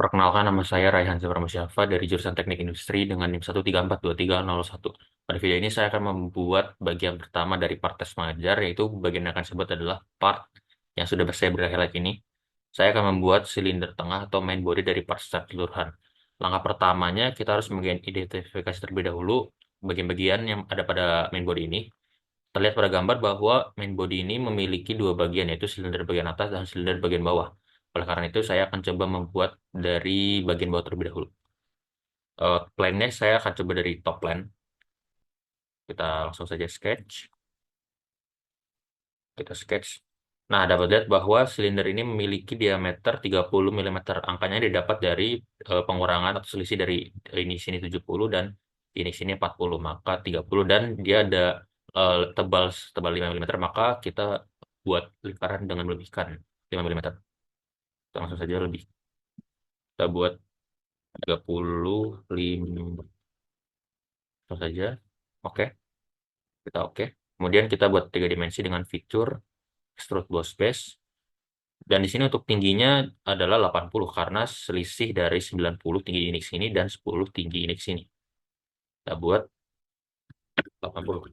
Perkenalkan, nama saya Raihan Mustafa dari jurusan Teknik Industri dengan NIM 1342301. Pada video ini saya akan membuat bagian pertama dari part tes mengajar, yaitu bagian yang akan disebut adalah part yang sudah saya highlight ini. Saya akan membuat silinder tengah atau main body dari part secara keseluruhan. Langkah pertamanya, kita harus mengidentifikasi terlebih dahulu bagian-bagian yang ada pada main body ini. Terlihat pada gambar bahwa main body ini memiliki dua bagian, yaitu silinder bagian atas dan silinder bagian bawah. Oleh karena itu, saya akan coba membuat dari bagian bawah terlebih dahulu. Plan-nya saya akan coba dari top plan. Kita langsung saja sketch. Kita sketch. Nah, dapat lihat bahwa silinder ini memiliki diameter 30 mm. Angkanya didapat dari pengurangan atau selisih dari ini sini 70 dan ini sini 40. Maka 30 dan dia ada tebal tebal 5 mm. Maka kita buat lingkaran dengan melebihkan 5 mm. Kita langsung saja lebih. Kita buat 35 langsung saja. Oke, kita oke. Kemudian kita buat 3 dimensi dengan fitur extrude boss base. Dan di sini untuk tingginya adalah 80 karena selisih dari 90 tinggi ini sini dan 10 tinggi ini sini. Kita buat 80.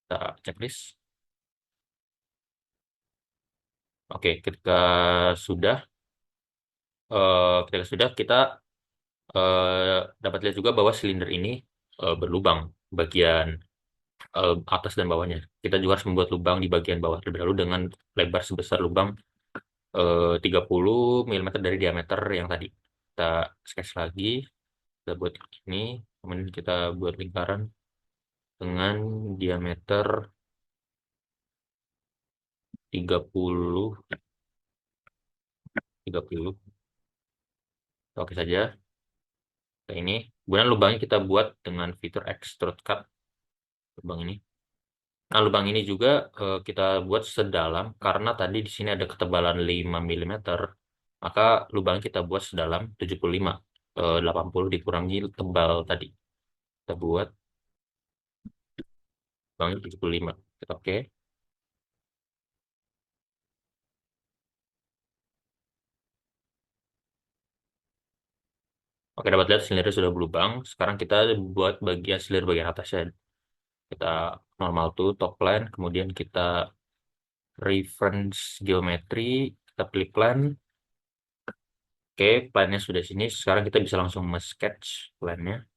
Kita checklist. Oke, kita dapat lihat juga bahwa silinder ini berlubang bagian atas dan bawahnya. Kita juga harus membuat lubang di bagian bawah terlebih dahulu dengan lebar sebesar lubang 30 mm dari diameter yang tadi. Kita sketch lagi, kita buat ini, kemudian kita buat lingkaran dengan diameter 30, 30. Oke saja. Kayak ini. Kemudian lubangnya kita buat dengan fitur extrude cut. Lubang ini. Nah, lubang ini juga kita buat sedalam karena tadi di sini ada ketebalan 5 mm. Maka lubang kita buat sedalam 75. 80 dikurangi tebal tadi. Kita buat lubangnya 75. Kita oke. Oke, dapat lihat silinder sudah berlubang. Sekarang kita buat bagian silinder bagian atasnya. Kita normal to top plan, kemudian kita reference geometri, kita pilih plan. Oke, plannya sudah sini. Sekarang kita bisa langsung sketch plannya.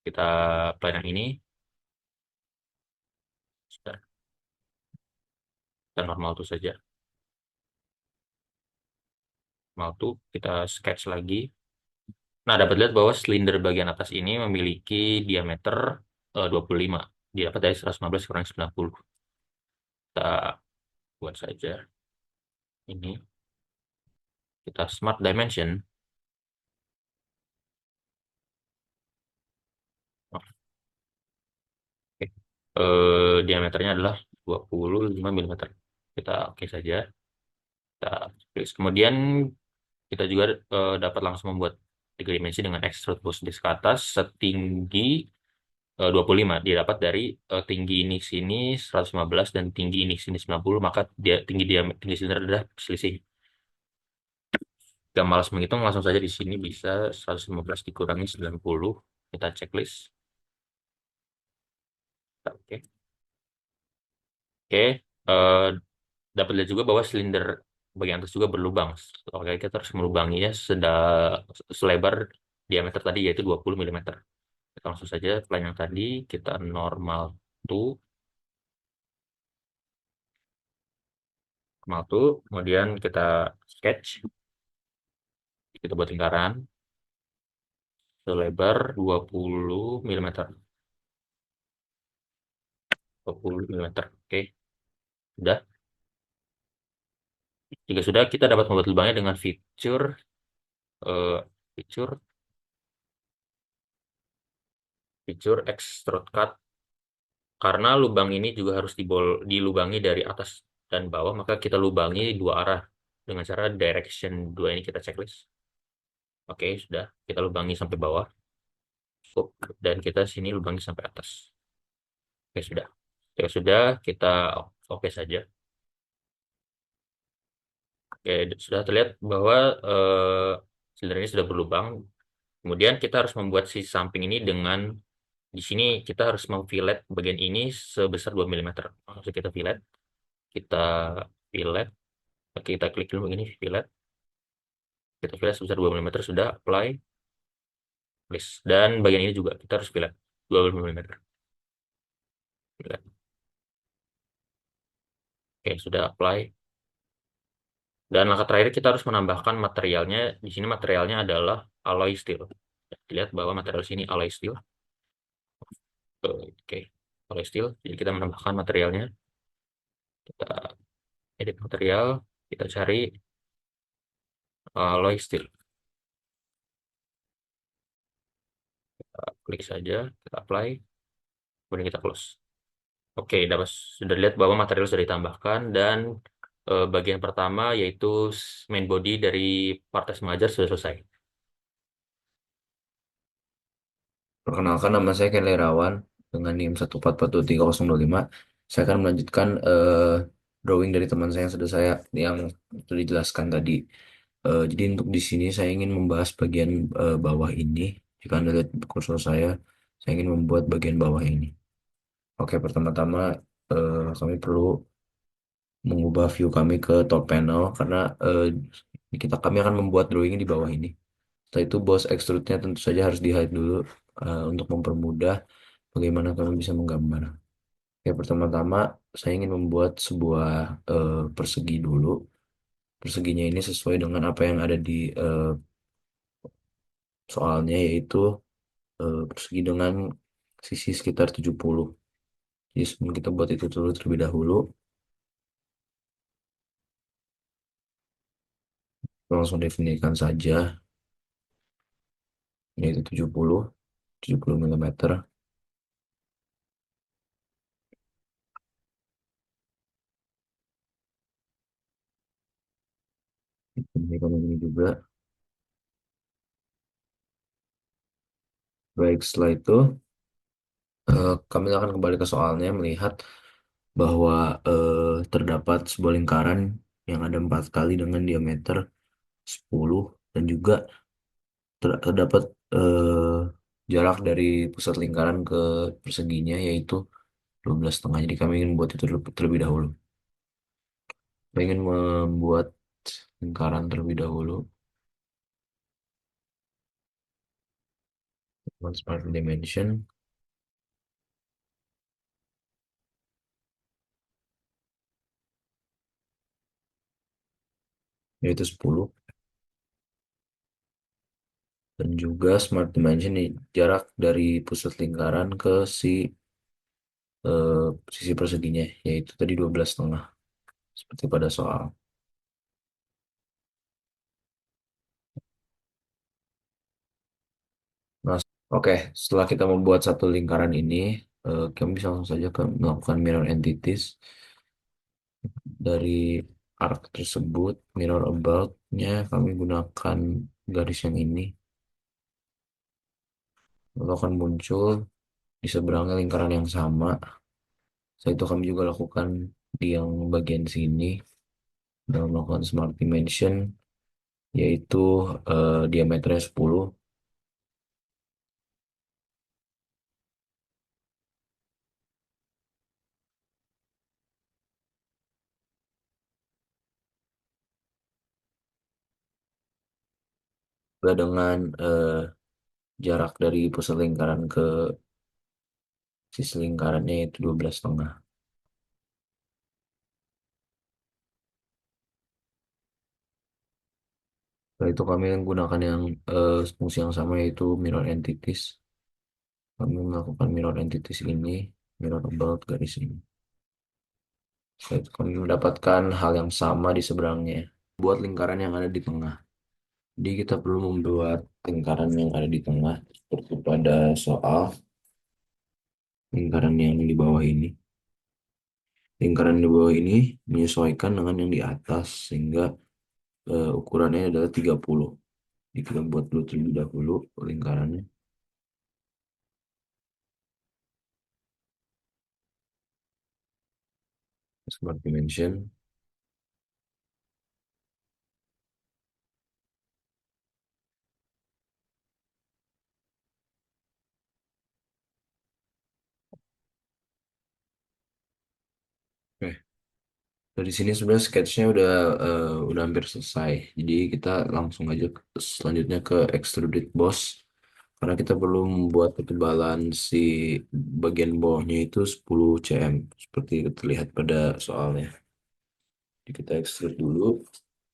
Kita plan yang ini. Sudah. Kita normal to saja. Normal to, kita sketch lagi. Nah, dapat lihat bahwa silinder bagian atas ini memiliki diameter 25. Didapat dari 115 kurang 90. Kita buat saja ini. Kita smart dimension. Oke. Diameternya adalah 25 mm. Kita oke saja. Kita tulis. Kemudian kita juga dapat langsung membuat 3 dimensi dengan extrude boss disk ke atas setinggi 25. Dia dapat dari tinggi ini sini 115 dan tinggi ini sini 90. Maka tinggi silinder adalah selisih. Jika malas menghitung, langsung saja di sini bisa 115 dikurangi 90. Kita checklist. Oke. Oke. eh, Dapat lihat juga bahwa silinder bagian atas juga berlubang. Oke, kita harus melubanginya selebar diameter tadi yaitu 20 mm. Kita langsung saja plan yang tadi kita normal to, kemudian kita sketch, kita buat lingkaran selebar 20 mm. 20 mm. Oke, sudah. Jika sudah, kita dapat membuat lubangnya dengan eh, fitur fitur extrude cut. Karena lubang ini juga harus dilubangi dari atas dan bawah, maka kita lubangi dua arah dengan cara direction dua ini kita checklist. Oke, sudah. Kita lubangi sampai bawah. Cukup. Dan kita sini lubangi sampai atas. Oke, sudah. Oke, sudah. Kita oke saja. Oke, sudah terlihat bahwa eh, silinder ini sudah berlubang. Kemudian kita harus membuat sisi samping ini dengan di sini kita harus memfilet bagian ini sebesar 2 mm. Langsung kita filet, kita filet, oke, kita klik dulu ini filet, kita filet sebesar 2 mm sudah apply, please. Dan bagian ini juga kita harus filet 2 mm. Filet. Oke, sudah apply. Dan langkah terakhir kita harus menambahkan materialnya. Di sini materialnya adalah alloy steel. Lihat bahwa material sini alloy steel. Oke, alloy steel. Jadi kita menambahkan materialnya. Kita edit material. Kita cari alloy steel. Kita klik saja. Kita apply. Kemudian kita close. Oke, dapat sudah lihat bahwa material sudah ditambahkan dan bagian pertama yaitu main body dari partai Semajar sudah selesai. Perkenalkan, nama saya Ken Lerawan dengan NIM 1442305. Saya akan melanjutkan drawing dari teman saya yang sudah dijelaskan tadi. Jadi untuk di sini saya ingin membahas bagian bawah ini. Jika Anda lihat kursor saya ingin membuat bagian bawah ini. Oke, pertama-tama kami perlu mengubah view kami ke top panel karena kami akan membuat drawing di bawah ini. Setelah itu boss extrude-nya tentu saja harus di-hide dulu untuk mempermudah bagaimana kami bisa menggambar. Oke, pertama-tama saya ingin membuat sebuah persegi dulu. Perseginya ini sesuai dengan apa yang ada di soalnya, yaitu persegi dengan sisi sekitar 70. Jadi sebelum kita buat itu dulu terlebih dahulu, langsung definisikan saja, yaitu 70 mm. Ini juga. Baik, setelah itu kami akan kembali ke soalnya melihat bahwa terdapat sebuah lingkaran yang ada 4 kali dengan diameter 10 dan juga terdapat eh, jarak dari pusat lingkaran ke perseginya yaitu 12,5. Jadi kami ingin membuat itu terlebih dahulu. Kami ingin membuat lingkaran terlebih dahulu. Smart dimension yaitu 10, dan juga smart dimension jarak dari pusat lingkaran ke eh, sisi perseginya yaitu tadi 12,5 seperti pada soal. Nah, oke, setelah kita membuat satu lingkaran ini, kami bisa langsung saja melakukan mirror entities dari arc tersebut. Mirror about-nya kami gunakan garis yang ini, lalu akan muncul di seberangnya lingkaran yang sama. Setelah itu kami juga lakukan di yang bagian sini dengan melakukan smart dimension, yaitu diameternya 10. Juga dengan jarak dari pusat lingkaran ke sisi lingkarannya yaitu 12,5. Setelah itu kami menggunakan yang fungsi yang sama yaitu mirror entities. Kami melakukan mirror entities ini, mirror about garis ini. Setelah itu kami mendapatkan hal yang sama di seberangnya. Buat lingkaran yang ada di tengah. Jadi kita perlu membuat lingkaran yang ada di tengah seperti pada soal lingkaran yang di bawah ini. Lingkaran di bawah ini menyesuaikan dengan yang di atas sehingga ukurannya adalah 30. Jadi kita buat dulu terlebih dahulu lingkarannya. Smart dimension. Dari sini sebenarnya sketchnya udah hampir selesai. Jadi kita langsung aja selanjutnya ke extruded boss. Karena kita perlu membuat ketebalan si bagian bawahnya itu 10 cm. Seperti terlihat pada soalnya. Jadi kita extrude dulu.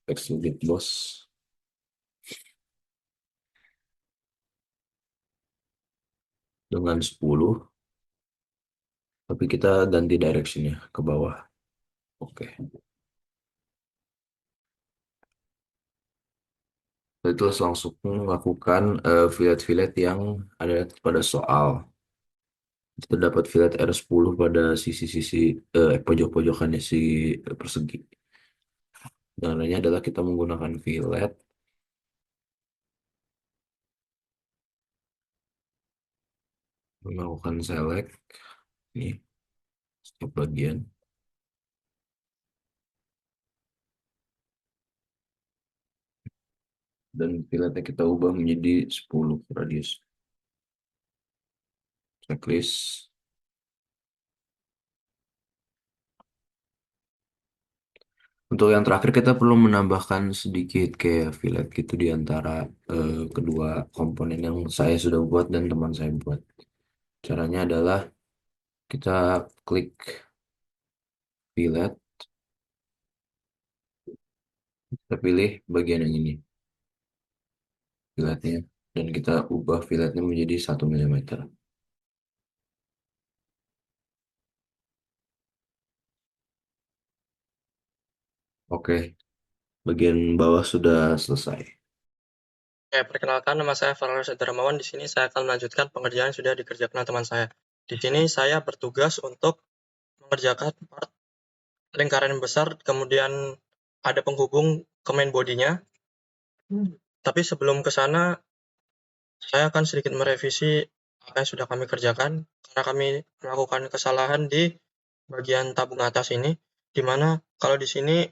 Extruded boss dengan 10. Tapi kita ganti directionnya ke bawah. Oke. Lalu terus langsung melakukan fillet-fillet yang ada pada soal. Kita dapat fillet R10 pada sisi-sisi pojok-pojokannya si persegi. Caranya adalah kita menggunakan fillet, melakukan select, nih, setiap bagian, dan filletnya kita ubah menjadi 10 radius. Checklist. Untuk yang terakhir kita perlu menambahkan sedikit kayak fillet gitu di antara kedua komponen yang saya sudah buat dan teman saya buat. Caranya adalah kita klik fillet, kita pilih bagian yang ini, filletnya, dan kita ubah filletnya menjadi 1 mm. Oke, bagian bawah sudah selesai. Oke, perkenalkan nama saya Farhan Darmawan. Di sini saya akan melanjutkan pengerjaan yang sudah dikerjakan oleh teman saya. Di sini saya bertugas untuk mengerjakan part lingkaran yang besar, kemudian ada penghubung ke main bodinya. Tapi sebelum ke sana, saya akan sedikit merevisi apa yang sudah kami kerjakan, karena kami melakukan kesalahan di bagian tabung atas ini, di mana kalau di sini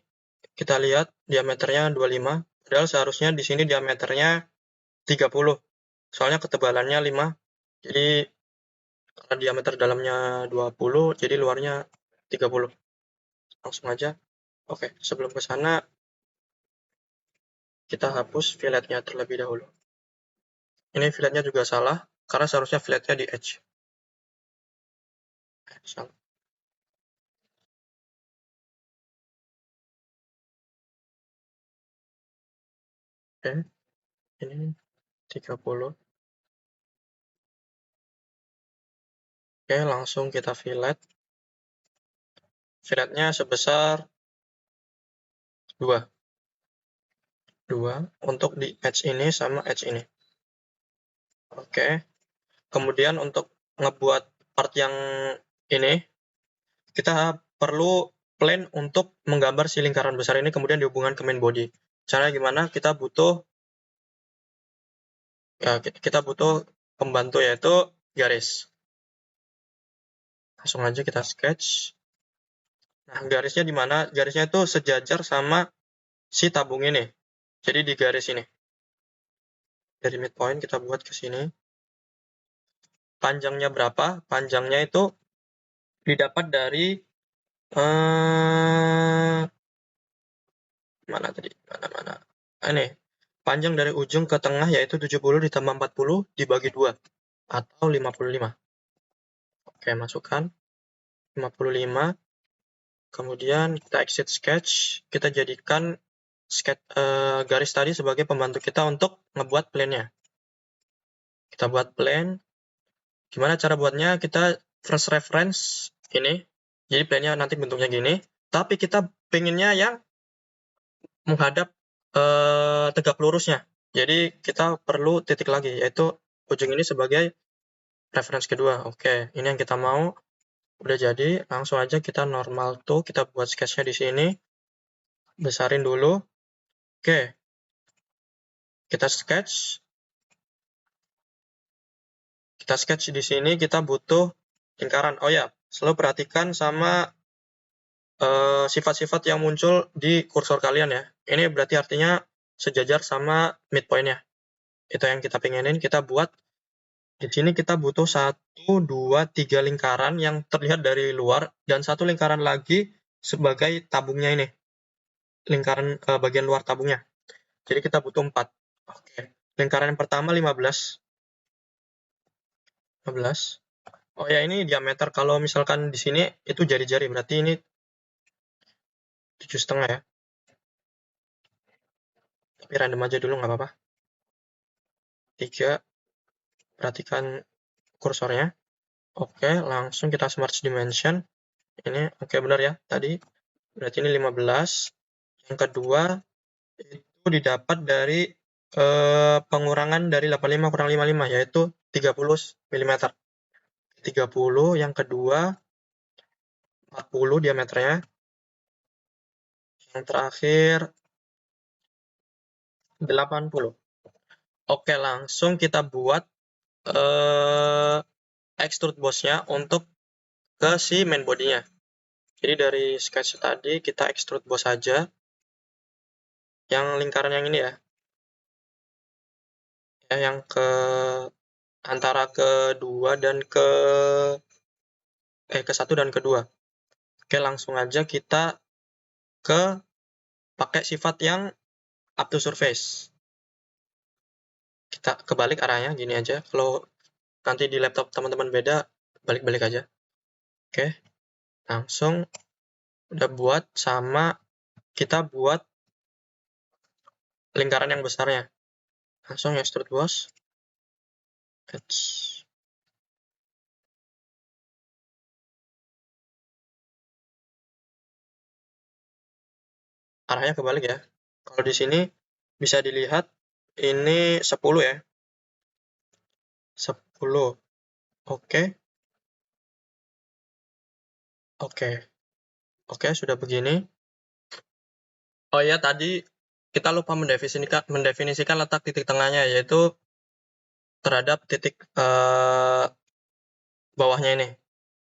kita lihat diameternya 25, padahal seharusnya di sini diameternya 30. Soalnya ketebalannya 5, jadi karena diameter dalamnya 20, jadi luarnya 30. Langsung aja. Oke, sebelum ke sana, kita hapus filletnya terlebih dahulu. Ini filletnya juga salah, karena seharusnya filletnya di edge. Salah. Oke, ini 30. Oke, langsung kita fillet. Filletnya sebesar 2. 2 untuk di edge ini sama edge ini. Oke, kemudian untuk ngebuat part yang ini, kita perlu plane untuk menggambar si lingkaran besar ini kemudian dihubungkan ke main body. Caranya gimana? Kita butuh pembantu yaitu garis. Langsung aja kita sketch. Nah, garisnya di mana? Garisnya itu sejajar sama si tabung ini. Jadi di garis ini. Dari midpoint kita buat ke sini. Panjangnya berapa? Panjangnya itu didapat dari mana tadi? Mana? Ini. Panjang dari ujung ke tengah yaitu 70 ditambah 40 dibagi 2 atau 55. Oke, masukkan 55. Kemudian kita exit sketch, kita jadikan garis tadi sebagai pembantu kita untuk ngebuat plane-nya. Kita buat plane. Gimana cara buatnya? Kita first reference ini. Jadi plane-nya nanti bentuknya gini. Tapi kita pengennya yang menghadap tegak lurusnya. Jadi kita perlu titik lagi, yaitu ujung ini sebagai reference kedua. Oke, ini yang kita mau. Udah jadi, langsung aja kita normal tuh, kita buat sketch-nya di sini. Besarin dulu. Oke, kita sketch. Kita sketch di sini, kita butuh lingkaran. Oh ya, selalu perhatikan sama sifat-sifat yang muncul di kursor kalian ya. Ini berarti artinya sejajar sama midpoint-nya. Itu yang kita pengenin, kita buat. Di sini kita butuh 1, 2, 3 lingkaran yang terlihat dari luar, dan 1 lingkaran lagi sebagai tabungnya ini, lingkaran bagian luar tabungnya. Jadi kita butuh 4. Oke. Lingkaran yang pertama 15. 15. Oh ya, ini diameter. Kalau misalkan di sini itu jari-jari, berarti ini 7,5 ya. Tapi random aja dulu, nggak apa-apa. 3. Perhatikan kursornya. Oke, langsung kita smart dimension. Ini oke benar ya tadi. Berarti ini 15. Yang kedua itu didapat dari pengurangan dari 85 kurang 55 yaitu 30 mm. 30, yang kedua 40 diameternya. Yang terakhir 80. Oke, langsung kita buat extrude boss-nya untuk ke si main body-nya. Jadi dari sketch tadi kita extrude boss saja. Yang lingkaran yang ini ya. Yang ke antara kedua dan ke satu dan kedua. Oke, langsung aja kita ke pakai sifat yang up to surface. Kita kebalik arahnya gini aja. Kalau nanti di laptop teman-teman beda, balik-balik aja. Oke, langsung udah buat, sama kita buat lingkaran yang besarnya. Langsung extrude boss. Arahnya kebalik ya. Kalau di sini bisa dilihat ini 10 ya. 10. Oke. Oke. Oke, sudah begini. Oh ya, tadi kita lupa mendefinisikan letak titik tengahnya, yaitu terhadap titik bawahnya ini.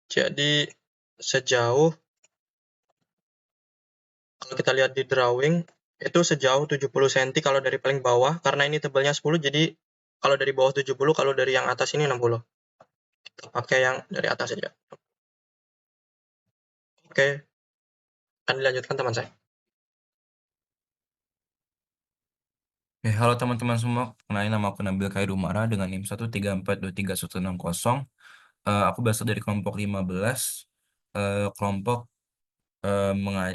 Jadi sejauh, kalau kita lihat di drawing, itu sejauh 70 cm kalau dari paling bawah, karena ini tebalnya 10, jadi kalau dari bawah 70, kalau dari yang atas ini 60. Kita pakai yang dari atas saja. Oke, akan dilanjutkan teman saya. Halo teman-teman semua, kenalin nama aku Nabil Khairumara dengan NIM 134231160. Aku berasal dari kelompok 15, kelompok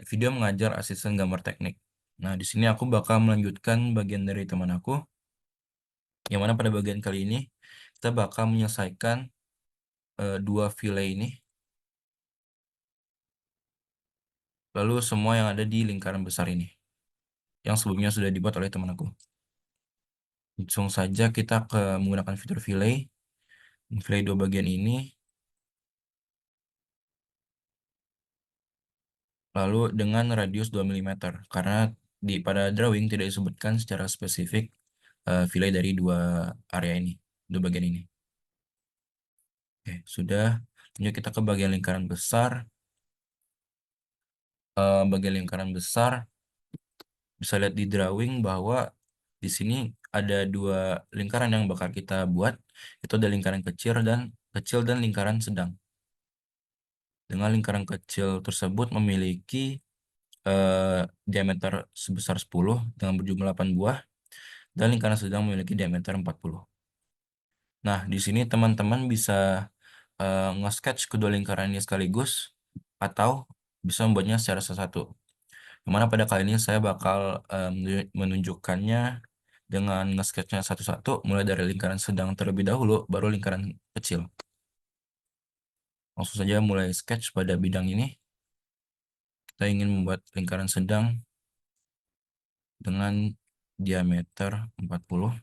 video mengajar asisten gambar teknik. Nah, di sini aku bakal melanjutkan bagian dari teman aku, yang mana pada bagian kali ini kita bakal menyelesaikan dua file ini, lalu semua yang ada di lingkaran besar ini, yang sebelumnya sudah dibuat oleh teman aku. Langsung saja kita menggunakan fitur fillet dua bagian ini, lalu dengan radius 2 mm, karena pada drawing tidak disebutkan secara spesifik fillet dari dua area ini, dua bagian ini. Oke, sudah. Lanjut kita ke bagian lingkaran besar. Bagian lingkaran besar bisa lihat di drawing bahwa di sini ada dua lingkaran yang bakal kita buat. Itu ada lingkaran kecil dan lingkaran sedang. Dengan lingkaran kecil tersebut memiliki diameter sebesar 10 dengan berjumlah 8 buah, dan lingkaran sedang memiliki diameter 40. Nah, di sini teman-teman bisa nge-sketch kedua lingkaran ini sekaligus, atau bisa membuatnya secara satu-satu. Dimana pada kali ini saya bakal menunjukkannya dengan nge-sketchnya satu-satu, mulai dari lingkaran sedang terlebih dahulu, baru lingkaran kecil. Langsung saja mulai sketch pada bidang ini. Kita ingin membuat lingkaran sedang dengan diameter 40.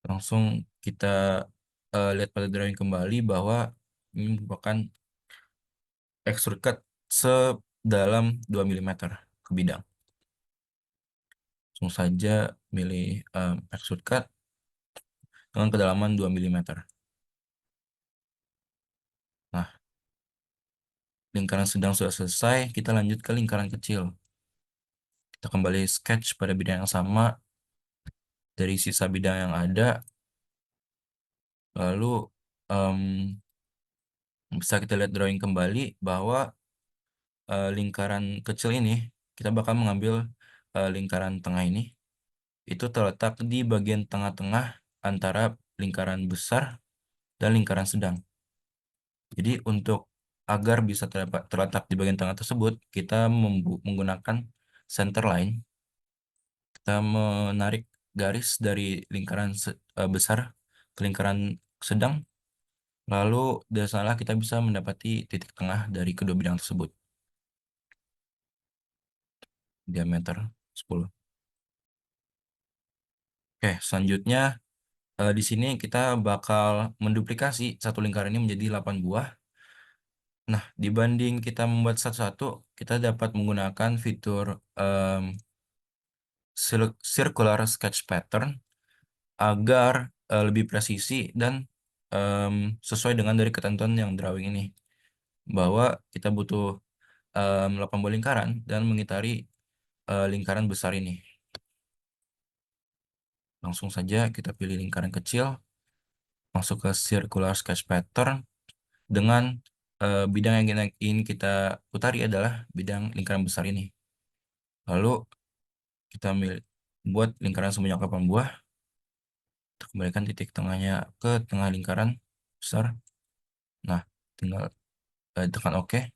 Langsung kita lihat pada drawing kembali bahwa ini merupakan extrude cut sedalam 2 mm ke bidang. Langsung saja milih extrude cut dengan kedalaman 2 mm. Nah, lingkaran sedang sudah selesai, kita lanjut ke lingkaran kecil. Kita kembali sketch pada bidang yang sama dari sisa bidang yang ada. Lalu Bisa kita lihat drawing kembali bahwa lingkaran kecil ini kita bakal mengambil lingkaran tengah ini. Itu terletak di bagian tengah-tengah antara lingkaran besar dan lingkaran sedang. Jadi untuk agar bisa terletak di bagian tengah tersebut, kita menggunakan center line. Kita menarik garis dari lingkaran besar ke lingkaran sedang, lalu dari sana kita bisa mendapati titik tengah dari kedua bidang tersebut. Diameter 10. Oke, selanjutnya di sini kita bakal menduplikasi satu lingkaran ini menjadi 8 buah. Nah, dibanding kita membuat satu-satu, kita dapat menggunakan fitur circular sketch pattern agar lebih presisi dan sesuai dengan dari ketentuan yang drawing ini. Bahwa kita butuh 8 buah lingkaran dan mengitari lingkaran besar ini. Langsung saja kita pilih lingkaran kecil, masuk ke circular sketch pattern dengan bidang yang ingin kita putari adalah bidang lingkaran besar ini. Lalu kita buat lingkaran sebanyak 8 buah. Kita kembalikan titik tengahnya ke tengah lingkaran besar. Nah, tinggal tekan OK.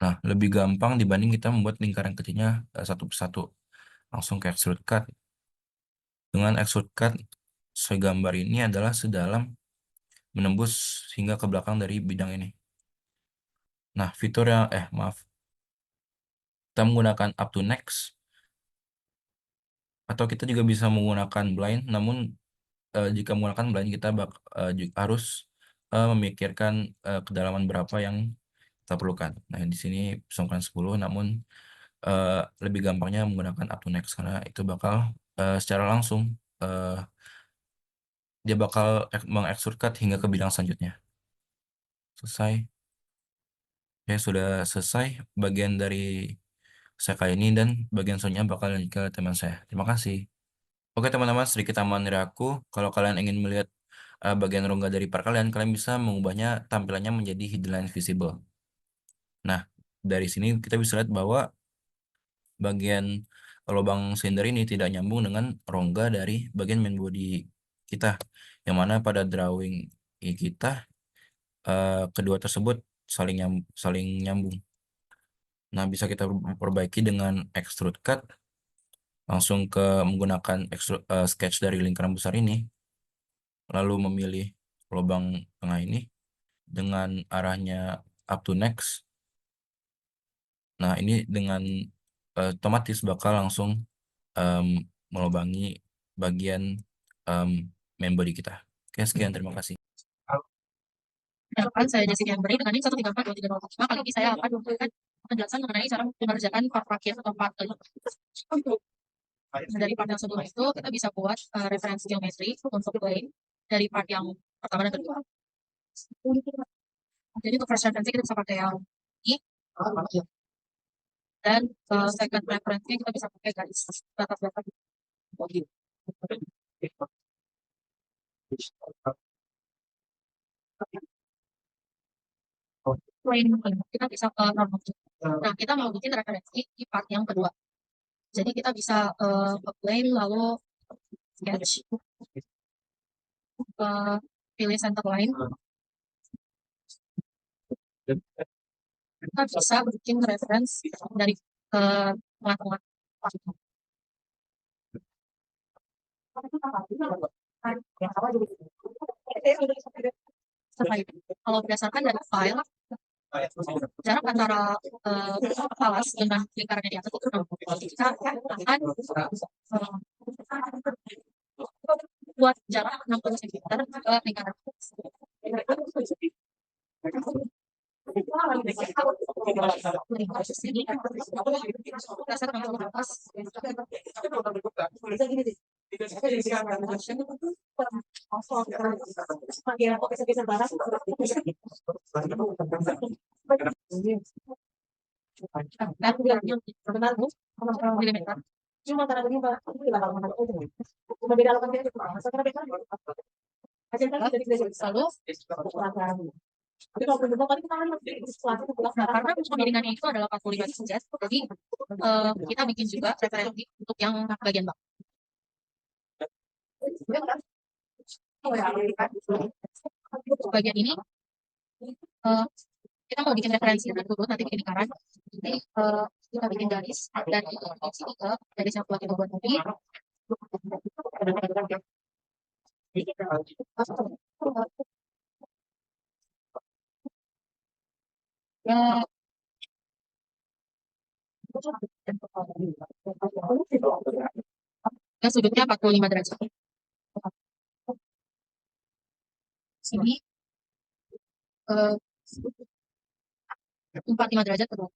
Nah, lebih gampang dibanding kita membuat lingkaran kecilnya satu persatu. Langsung ke extrude cut. Dengan extrude cut, sesuai gambar ini adalah sedalam menembus hingga ke belakang dari bidang ini. Nah, fitur yang, maaf. Kita menggunakan up to next. Atau kita juga bisa menggunakan blind, namun jika menggunakan blind kita harus memikirkan kedalaman berapa yang kita perlukan. Nah, di sini bisa 10, namun lebih gampangnya menggunakan up to next karena itu bakal secara langsung dia bakal mengextrude cut hingga ke bidang selanjutnya. Selesai. Ya, sudah selesai bagian dari saya kali ini dan bagian selanjutnya bakal lanjut ke teman saya. Terima kasih. Oke teman-teman, sedikit tambahan dari aku. Kalau kalian ingin melihat bagian rongga dari part kalian bisa mengubahnya tampilannya menjadi hidden line visible. Nah, dari sini kita bisa lihat bahwa bagian lubang silinder ini tidak nyambung dengan rongga dari bagian main body kita, yang mana pada drawing kita kedua tersebut saling nyambung. Nah, bisa kita perbaiki dengan extrude cut, langsung ke menggunakan sketch dari lingkaran besar ini, lalu memilih lubang tengah ini dengan arahnya up to next. Nah, ini dengan otomatis bakal langsung melubangi bagian main body kita. Oke, sekian, terima kasih. Perkenalkan, saya Jessica Emberi dengan NIM 1342305. Kali ini saya akan memberikan penjelasan mengenai cara mengerjakan part terakhir atau part kelima. Dari part yang sebelum itu, kita bisa buat referensi geometri untuk plane dari part yang pertama dan kedua. Jadi untuk first referensi kita bisa pakai yang ini. Dan second referensi kita bisa pakai garis batas-batas. Kita bisa ke normal. Nah, kita mau bikin referensi di part yang kedua. Jadi kita bisa plane lalu sketch, pilih center line. Kita bisa bikin referensi dari tengah-tengah. Kalau berdasarkan dari file, jarak antara alas dengan lingkarannya di atas itu 60. Kita akan buat jarak 60 cm ke lingkaran. Lalu nah, karena pembimbingannya itu adalah 45 derajat, jadi kita bikin juga referensi untuk yang bagian bawah. Untuk bagian ini kita mau bikin referensi dulu, nanti bikin lingkaran. Jadi kita bikin garis dari sini ke garis yang keluar di bawah tadi. Ya, sudutnya 45 derajat. Sini 45 derajat ke bawah.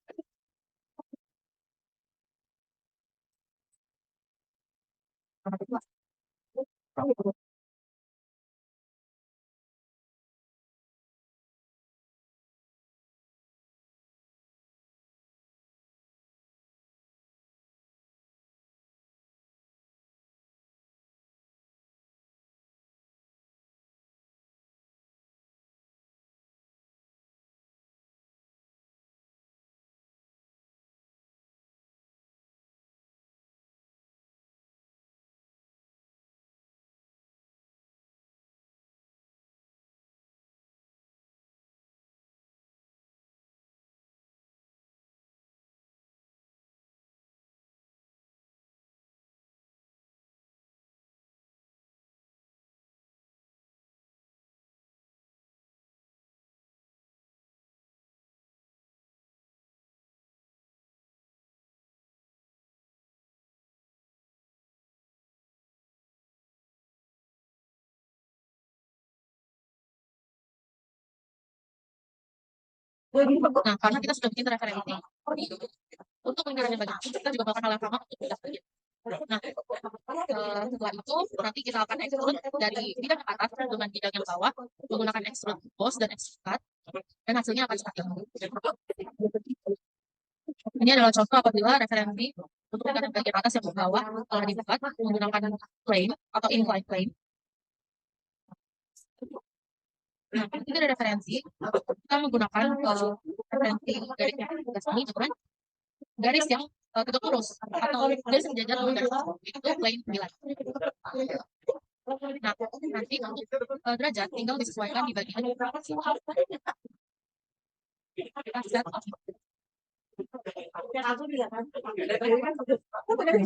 Nah, karena kita sudah bikin referensi untuk lingkaran yang bagian, kita juga melakukan hal yang sama untuk bidang bagian. Nah, setelah itu nanti kita akan extrude dari bidang yang atas dengan bidang yang bawah menggunakan extrude boss dan extrude cut, dan hasilnya akan seperti ini. Ini adalah contoh apabila referensi untuk lingkaran bagian atas yang bawah telah dibuat menggunakan plane atau inclined plane. Nah, ini ada referensi. Kita menggunakan referensi garis ini dengan garis yang tegak lurus atau garis sejajar dengan garis itu plane 9. Nah, nanti untuk derajat tinggal disesuaikan di bagian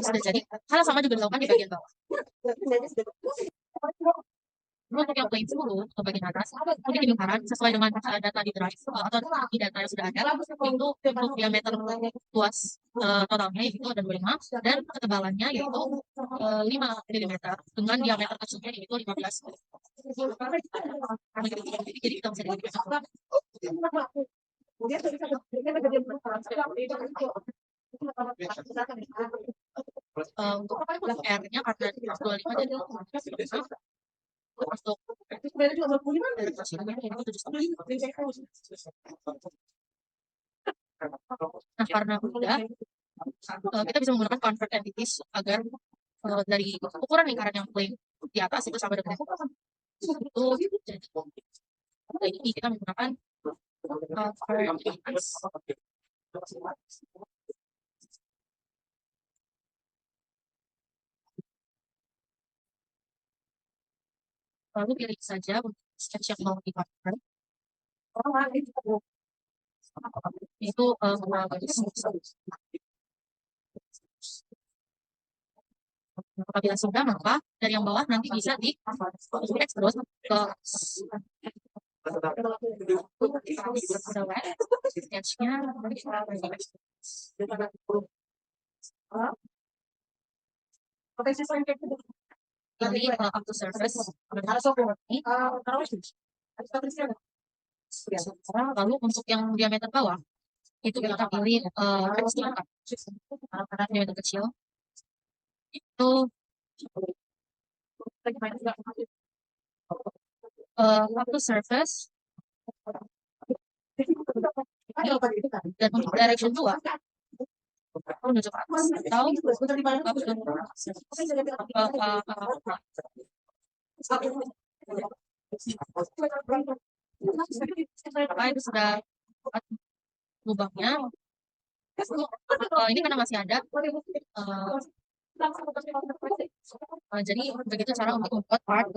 sudah jadi. Hal sama juga dilakukan di bagian bawah. Untuk yang plane 10 atau bagian atas, ini lingkaran sesuai dengan data di drive atau di data yang sudah ada, itu untuk diameter luas totalnya yaitu ada 25 dan ketebalannya yaitu 5 mm dengan diameter kecilnya yaitu 15 mm. Jadi kita bisa dilihat. Untuk R-nya karena 25 jadi untuk nah, karena udah kita bisa menggunakan convert entities agar dari ukuran lingkaran yang plane di atas itu sama dengan itu. Jadi ini kita menggunakan convert entities. Lalu pilih saja untuk sketch yang mau dipakai. Itu apabila sudah, maka dari yang bawah nanti bisa di terus ke sketchnya. Pilih up to surface. Lalu untuk yang diameter bawah itu kita pilih karena diameter kecil itu up to surface dan untuk direction 2 menuju ke atas atau Maka itu sudah lubangnya. Ini karena masih ada, jadi begitu cara untuk membuat part